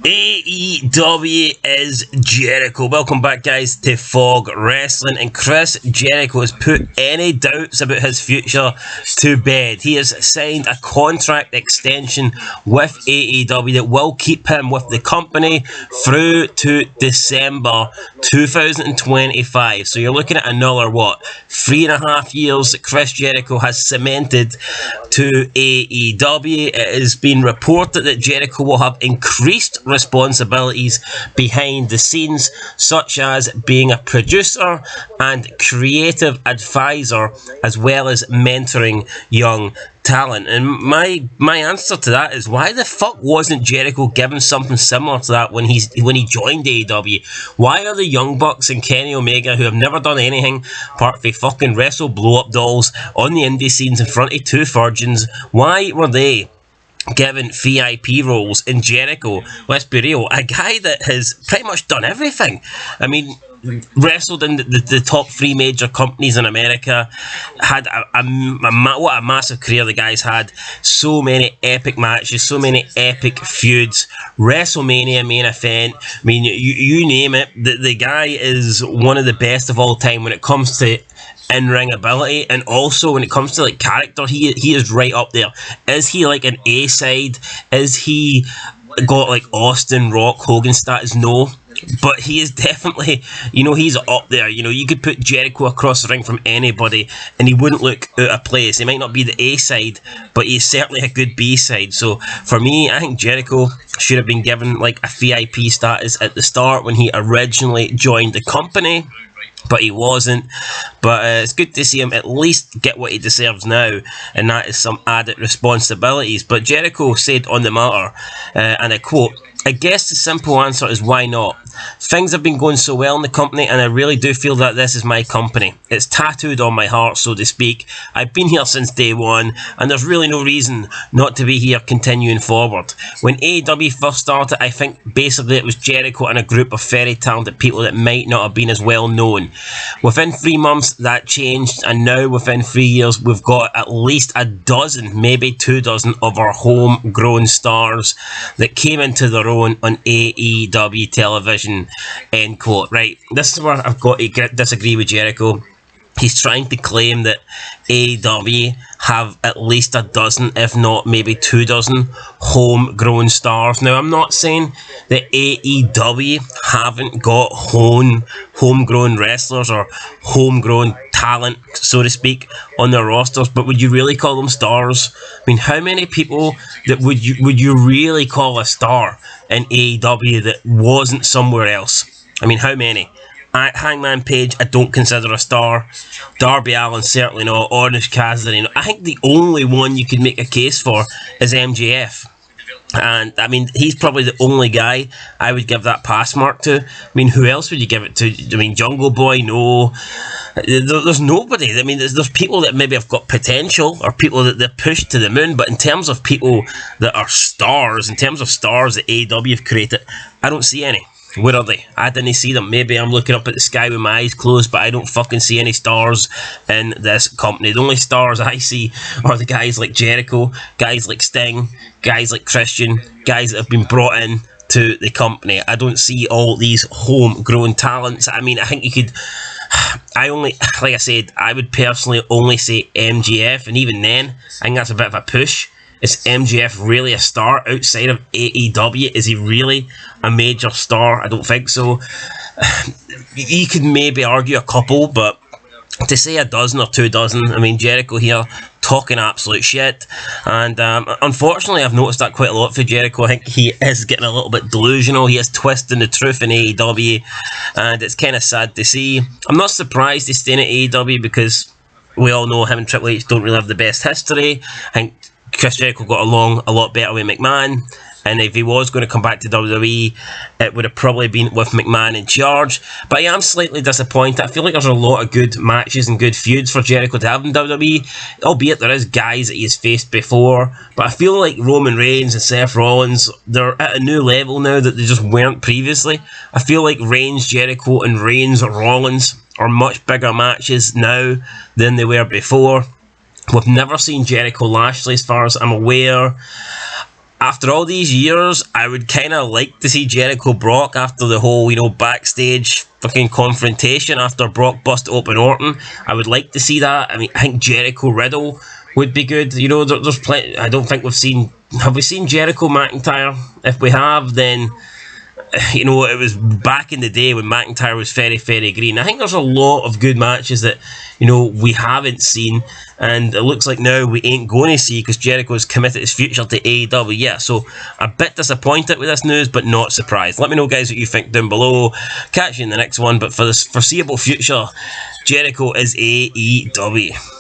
AEW is Jericho. Welcome back, guys, to Fog Wrestling. And Chris Jericho has put any doubts about his future to bed. He has signed a contract extension with AEW that will keep him with the company through to December 2025. So you're looking at another, 3.5 years that Chris Jericho has cemented to AEW. It has been reported that Jericho will have increased responsibilities behind the scenes, such as being a producer and creative advisor, as well as mentoring young talent. And my answer to that is, why the fuck wasn't Jericho given something similar to that when he joined AEW? Why are the Young Bucks and Kenny Omega, who have never done anything apart from fucking wrestle blow-up dolls on the indie scenes in front of two virgins, why were they given VIP roles in Jericho? Let's be real, a guy that has pretty much done everything. I mean, wrestled in the top three major companies in America, had what a massive career the guy's had. So many epic matches, so many epic feuds, WrestleMania main event. I mean, you name it. The guy is one of the best of all time when it comes to in-ring ability, and also when it comes to like character, he is right up there. Is he like an A-side? Is he got like Austin, Rock, Hogan status? No, but he is definitely, he's up there. You could put Jericho across the ring from anybody and he wouldn't look out of place. He might not be the A-side, but he's certainly a good B-side. So for me, I think Jericho should have been given like a VIP status at the start when he originally joined the company, but he wasn't. But it's good to see him at least get what he deserves now, and that is some added responsibilities. But Jericho said on the matter, and I quote, "I guess the simple answer is why not? Things have been going so well in the company, and I really do feel that this is my company. It's tattooed on my heart, so to speak. I've been here since day one, and there's really no reason not to be here continuing forward. When AEW first started, I think basically it was Jericho and a group of very talented people that might not have been as well known. Within 3 months, that changed, and now within 3 years, we've got at least a dozen, maybe 2 dozen of our homegrown stars that came into their own on AEW television." End quote. Right, this is where I've got to disagree with Jericho. He's trying to claim that AEW have at least a dozen, if not maybe 2 dozen, homegrown stars. Now, I'm not saying that AEW haven't got homegrown wrestlers or homegrown talent, so to speak, on their rosters, but would you really call them stars? I mean, how many people that would you really call a star in AEW that wasn't somewhere else? I mean, how many? Hangman Page, I don't consider a star. Darby Allin, certainly not. Orange Cassidy, I think the only one you could make a case for is MJF. And I mean, he's probably the only guy I would give that pass mark to. I mean, who else would you give it to? I mean, Jungle Boy, no. There's nobody. I mean, there's people that maybe have got potential, or people that they're pushed to the moon, but in terms of people that are stars, in terms of stars that AEW have created, I don't see any. Where are they? I didn't see them. Maybe I'm looking up at the sky with my eyes closed, but I don't fucking see any stars in this company. The only stars I see are the guys like Jericho, guys like Sting, guys like Christian, guys that have been brought in to the company. I don't see all these homegrown talents. I mean, I think you could... like I said, I would personally only say MJF, and even then, I think that's a bit of a push. Is MJF really a star outside of AEW? Is he really a major star? I don't think so. You could maybe argue a couple, but to say a dozen or 2 dozen, I mean, Jericho here talking absolute shit. And unfortunately, I've noticed that quite a lot for Jericho. I think he is getting a little bit delusional. He is twisting the truth in AEW, and it's kind of sad to see. I'm not surprised he's staying at AEW because we all know him and Triple H don't really have the best history. I think Chris Jericho got along a lot better with McMahon, and if he was going to come back to WWE, it would have probably been with McMahon in charge. But I am slightly disappointed. I feel like there's a lot of good matches and good feuds for Jericho to have in WWE, albeit there is guys that he's faced before. But I feel like Roman Reigns and Seth Rollins, they're at a new level now that they just weren't previously. I feel like Reigns Jericho and Reigns Rollins are much bigger matches now than they were before. We've never seen Jericho Lashley, as far as I'm aware. after all these years, I would kind of like to see Jericho Brock after the whole, backstage fucking confrontation after Brock busted open Orton. I would like to see that. I mean, I think Jericho Riddle would be good. There's plenty. I don't think we've seen. Have we seen Jericho McIntyre? If we have, then it was back in the day when McIntyre was very, very green. I think there's a lot of good matches that, we haven't seen, and it looks like now we ain't going to see because Jericho's committed his future to AEW. Yeah, so a bit disappointed with this news, but not surprised. Let me know, guys, what you think down below. Catch you in the next one, but for the foreseeable future, Jericho is AEW.